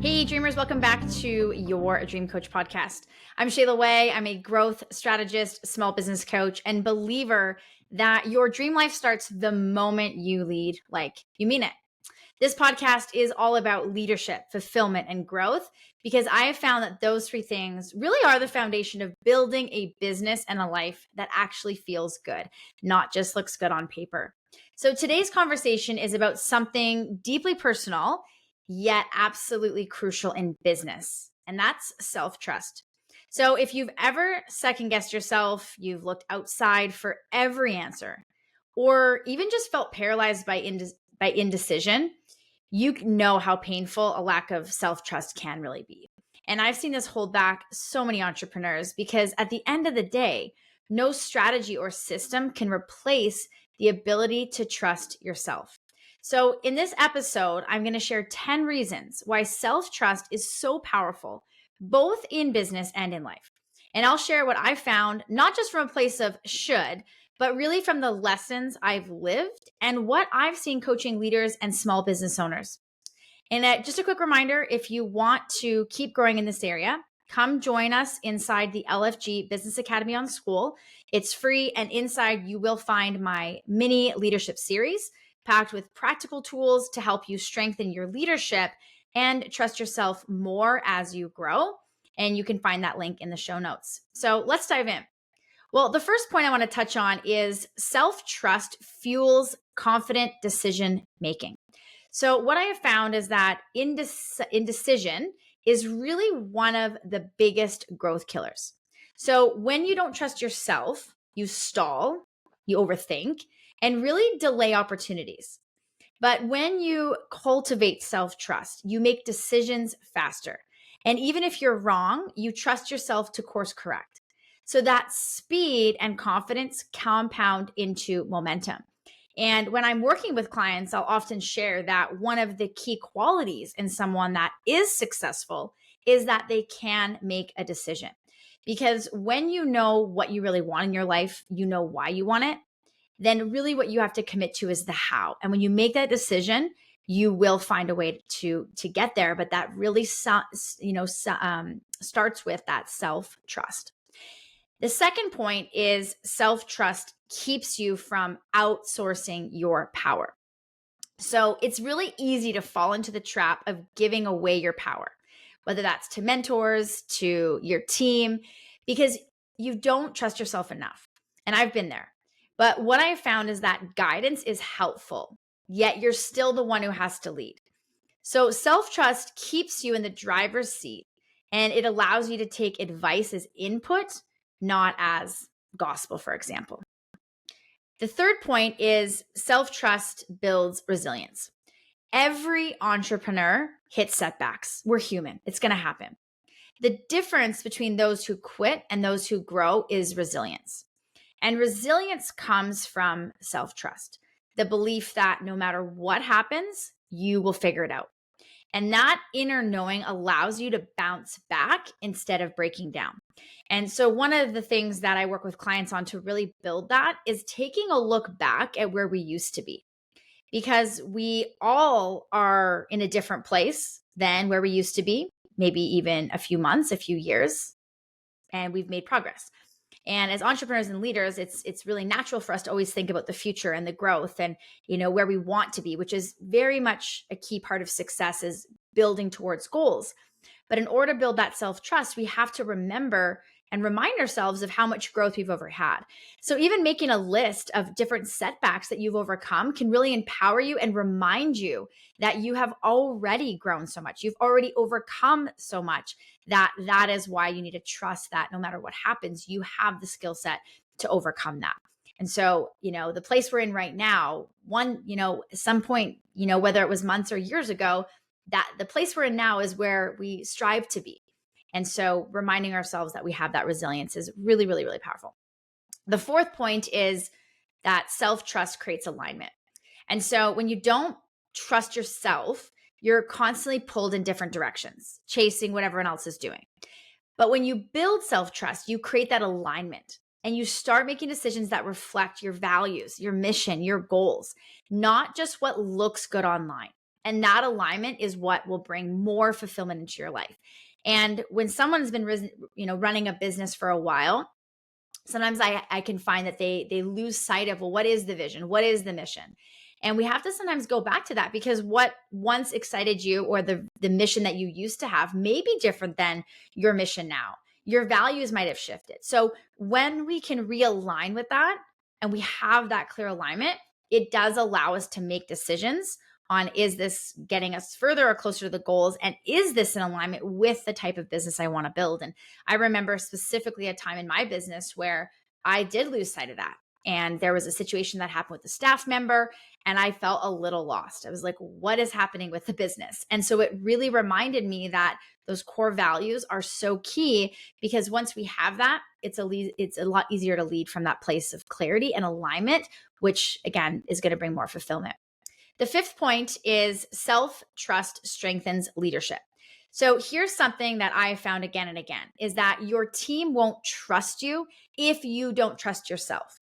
Hey, dreamers, welcome back to your Dream Coach podcast. I'm Shayla Wey. I'm a growth strategist, small business coach, and believer that your dream life starts the moment you lead like you mean it. This podcast is all about leadership, fulfillment, and growth because I have found that those three things really are the foundation of building a business and a life that actually feels good, not just looks good on paper. So today's conversation is about something deeply personal, yet absolutely crucial in business, and that's self-trust. So if you've ever second guessed yourself, you've looked outside for every answer, or even just felt paralyzed by indecision, you know how painful a lack of self-trust can really be. And I've seen this hold back so many entrepreneurs because at the end of the day, no strategy or system can replace the ability to trust yourself. So in this episode, I'm going to share 10 reasons why self-trust is so powerful, both in business and in life. And I'll share what I found, not just from a place of should, but really from the lessons I've lived and what I've seen coaching leaders and small business owners. And just a quick reminder, if you want to keep growing in this area, come join us inside the LFG Business Academy on School. It's free, and inside you will find my mini leadership series packed with practical tools to help you strengthen your leadership and trust yourself more as you grow. And you can find that link in the show notes. So let's dive in. Well, the first point I want to touch on is self-trust fuels confident decision making. So what I have found is that indecision is really one of the biggest growth killers. So when you don't trust yourself, you stall, you overthink, and really delay opportunities. But when you cultivate self-trust, you make decisions faster. And even if you're wrong, you trust yourself to course correct. So that speed and confidence compound into momentum. And when I'm working with clients, I'll often share that one of the key qualities in someone that is successful is that they can make a decision. Because when you know what you really want in your life, you know why you want it, then really what you have to commit to is the how. And when you make that decision, you will find a way to get there. But that really starts with that self-trust. The second point is self-trust keeps you from outsourcing your power. So it's really easy to fall into the trap of giving away your power, whether that's to mentors, to your team, because you don't trust yourself enough. And I've been there. But what I have found is that guidance is helpful, yet you're still the one who has to lead. So self-trust keeps you in the driver's seat, and it allows you to take advice as input, not as gospel, for example. The third point is self-trust builds resilience. Every entrepreneur hits setbacks. We're human. It's going to happen. The difference between those who quit and those who grow is resilience. And resilience comes from self-trust, the belief that no matter what happens, you will figure it out. And that inner knowing allows you to bounce back instead of breaking down. And so one of the things that I work with clients on to really build that is taking a look back at where we used to be, because we all are in a different place than where we used to be, maybe even a few months, a few years, and we've made progress. And as entrepreneurs and leaders, it's really natural for us to always think about the future and the growth and, where we want to be, which is very much a key part of success, is building towards goals. But in order to build that self-trust, we have to remember and remind ourselves of how much growth we've ever had. So even making a list of different setbacks that you've overcome can really empower you and remind you that you have already grown so much. You've already overcome so much that is why you need to trust that no matter what happens, you have the skill set to overcome that. And so, the place we're in right now, at some point, whether it was months or years ago, that the place we're in now is where we strive to be. And so reminding ourselves that we have that resilience is really, really, really powerful. The fourth point is that self-trust creates alignment. And so when you don't trust yourself, you're constantly pulled in different directions, chasing what everyone else is doing. But when you build self-trust, you create that alignment and you start making decisions that reflect your values, your mission, your goals, not just what looks good online. And that alignment is what will bring more fulfillment into your life. And when someone's been running a business for a while, sometimes I can find that they lose sight of, well, what is the vision? What is the mission? And we have to sometimes go back to that, because what once excited you, or the mission that you used to have, may be different than your mission now. Your values might have shifted. So when we can realign with that and we have that clear alignment, it does allow us to make decisions on, is this getting us further or closer to the goals? And is this in alignment with the type of business I want to build? And I remember specifically a time in my business where I did lose sight of that. And there was a situation that happened with a staff member, and I felt a little lost. I was like, what is happening with the business? And so it really reminded me that those core values are so key, because once we have that, it's a lot easier to lead from that place of clarity and alignment, which again is going to bring more fulfillment. The fifth point is self-trust strengthens leadership. So here's something that I have found again and again, is that your team won't trust you if you don't trust yourself.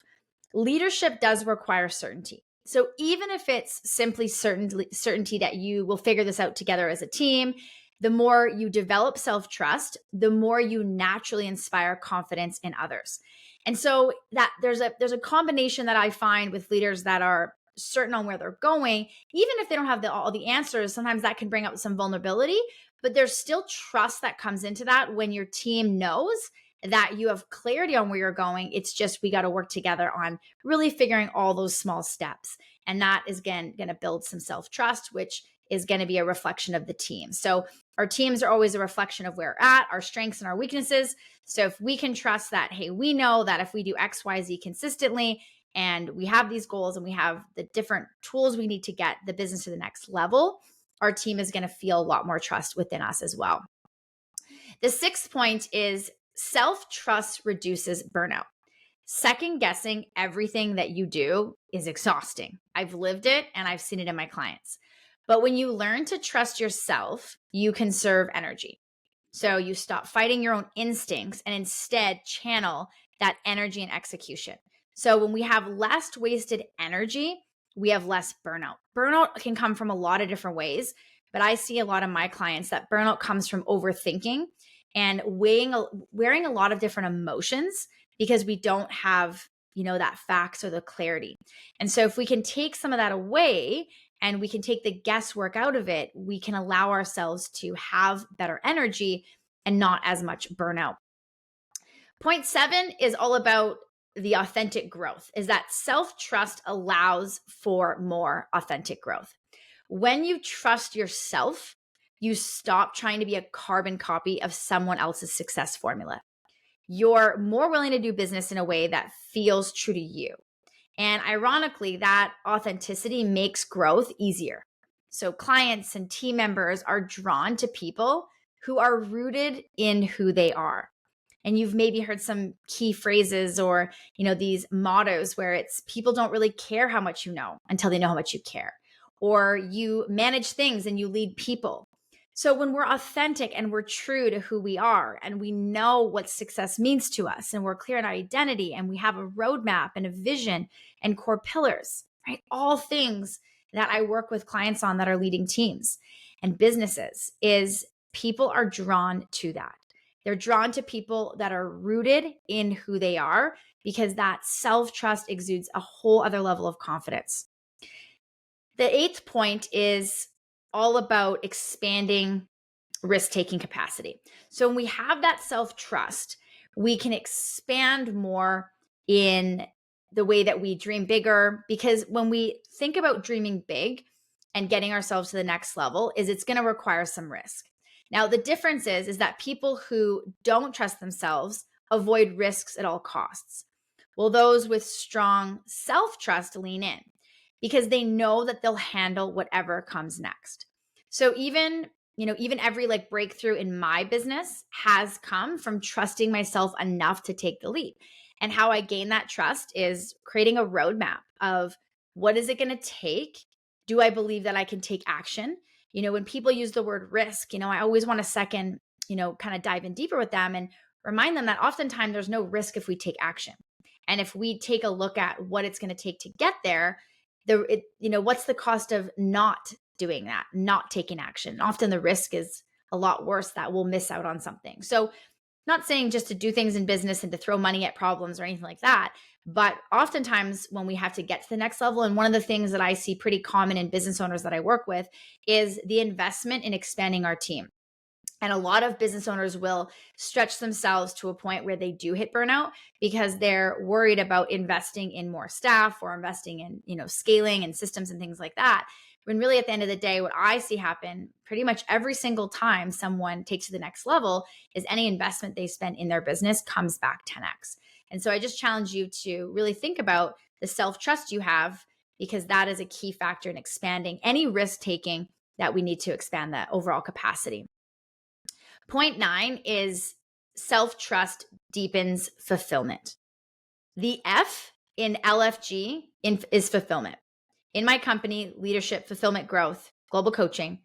Leadership does require certainty. So even if it's simply certainty that you will figure this out together as a team, the more you develop self-trust, the more you naturally inspire confidence in others. And so that there's a combination that I find with leaders that are certain on where they're going. Even if they don't have all the answers, sometimes that can bring up some vulnerability, but there's still trust that comes into that when your team knows that you have clarity on where you're going. It's just, we got to work together on really figuring all those small steps. And that is, again, going to build some self-trust, which is going to be a reflection of the team. So our teams are always a reflection of where we're at, our strengths and our weaknesses. So if we can trust that, hey, we know that if we do X, Y, Z consistently, and we have these goals and we have the different tools we need to get the business to the next level, our team is going to feel a lot more trust within us as well. The sixth point is self-trust reduces burnout. Second guessing everything that you do is exhausting. I've lived it and I've seen it in my clients. But when you learn to trust yourself, you conserve energy. So you stop fighting your own instincts and instead channel that energy and execution. So when we have less wasted energy, we have less burnout. Burnout can come from a lot of different ways, but I see a lot of my clients that burnout comes from overthinking and wearing a lot of different emotions, because we don't have, that facts or the clarity. And so if we can take some of that away and we can take the guesswork out of it, we can allow ourselves to have better energy and not as much burnout. Point 7 is all about the authentic growth, is that self-trust allows for more authentic growth. When you trust yourself, you stop trying to be a carbon copy of someone else's success formula. You're more willing to do business in a way that feels true to you. And ironically, that authenticity makes growth easier. So clients and team members are drawn to people who are rooted in who they are. And you've maybe heard some key phrases or, these mottos where it's, people don't really care how much you know until they know how much you care. Or you manage things and you lead people. So when we're authentic and we're true to who we are and we know what success means to us and we're clear in our identity and we have a roadmap and a vision and core pillars, right? All things that I work with clients on that are leading teams and businesses, is people are drawn to that. They're drawn to people that are rooted in who they are, because that self-trust exudes a whole other level of confidence. The 8th point is all about expanding risk-taking capacity. So when we have that self-trust, we can expand more in the way that we dream bigger, because when we think about dreaming big and getting ourselves to the next level, it's going to require some risk. Now, the difference is that people who don't trust themselves avoid risks at all costs. Well, those with strong self-trust lean in because they know that they'll handle whatever comes next. So even every breakthrough in my business has come from trusting myself enough to take the leap. And how I gain that trust is creating a roadmap of, what is it going to take? Do I believe that I can take action? When people use the word risk, I always want to second, kind of dive in deeper with them and remind them that oftentimes there's no risk if we take action. And if we take a look at what it's going to take to get there, what's the cost of not doing that, not taking action. Often the risk is a lot worse that we'll miss out on something. So, not saying just to do things in business and to throw money at problems or anything like that, but oftentimes when we have to get to the next level, and one of the things that I see pretty common in business owners that I work with is the investment in expanding our team. And a lot of business owners will stretch themselves to a point where they do hit burnout because they're worried about investing in more staff or investing in, scaling and systems and things like that. When really at the end of the day, what I see happen pretty much every single time someone takes to the next level is any investment they spend in their business comes back 10x. And so I just challenge you to really think about the self-trust you have, because that is a key factor in expanding any risk taking that we need to expand the overall capacity. Point 9 is self-trust deepens fulfillment. The F in LFG is fulfillment. In my company, leadership, fulfillment, growth, global coaching,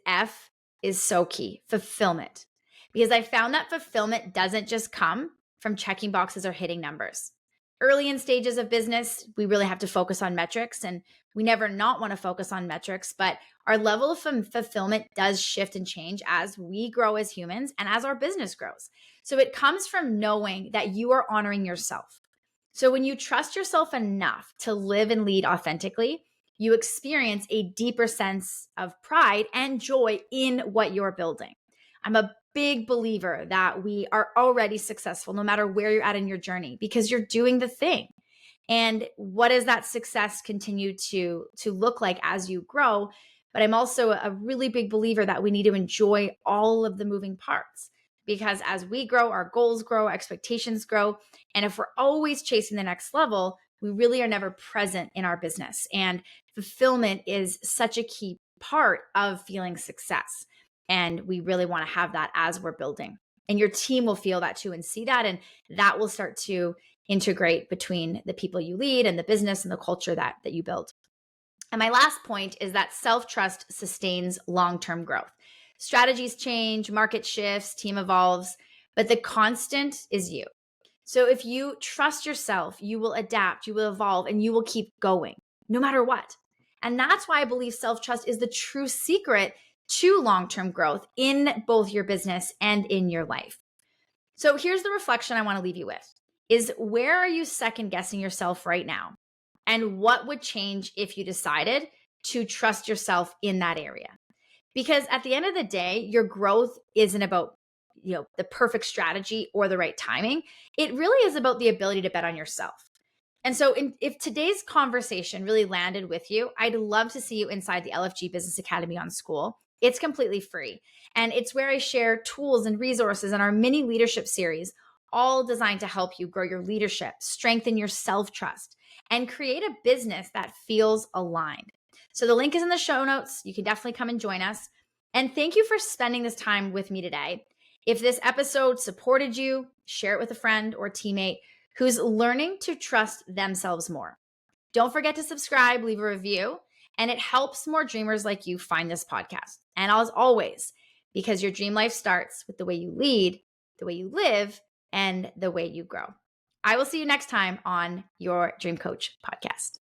F is so key, fulfillment. Because I found that fulfillment doesn't just come from checking boxes or hitting numbers. Early in stages of business, we really have to focus on metrics, and we never not want to focus on metrics, but our level of fulfillment does shift and change as we grow as humans and as our business grows. So it comes from knowing that you are honoring yourself. So when you trust yourself enough to live and lead authentically, you experience a deeper sense of pride and joy in what you're building. I'm a big believer that we are already successful no matter where you're at in your journey, because you're doing the thing. And what does that success continue to look like as you grow? But I'm also a really big believer that we need to enjoy all of the moving parts, because as we grow, our goals grow, expectations grow. And if we're always chasing the next level, we really are never present in our business. And fulfillment is such a key part of feeling success. And we really want to have that as we're building. And your team will feel that too and see that. And that will start to integrate between the people you lead and the business and the culture that you build. And my last point is that self-trust sustains long-term growth. Strategies change, market shifts, team evolves, but the constant is you. So if you trust yourself, you will adapt, you will evolve, and you will keep going no matter what. And that's why I believe self-trust is the true secret to long-term growth in both your business and in your life. So here's the reflection I want to leave you with is, where are you second guessing yourself right now? And what would change if you decided to trust yourself in that area? Because at the end of the day, your growth isn't about, the perfect strategy or the right timing. It really is about the ability to bet on yourself. And so if today's conversation really landed with you, I'd love to see you inside the LFG Business Academy on School. It's completely free. And it's where I share tools and resources in our mini leadership series, all designed to help you grow your leadership, strengthen your self-trust, and create a business that feels aligned. So the link is in the show notes. You can definitely come and join us. And thank you for spending this time with me today. If this episode supported you, share it with a friend or teammate who's learning to trust themselves more. Don't forget to subscribe, leave a review, and it helps more dreamers like you find this podcast. And as always, because your dream life starts with the way you lead, the way you live, and the way you grow. I will see you next time on your Dream Coach podcast.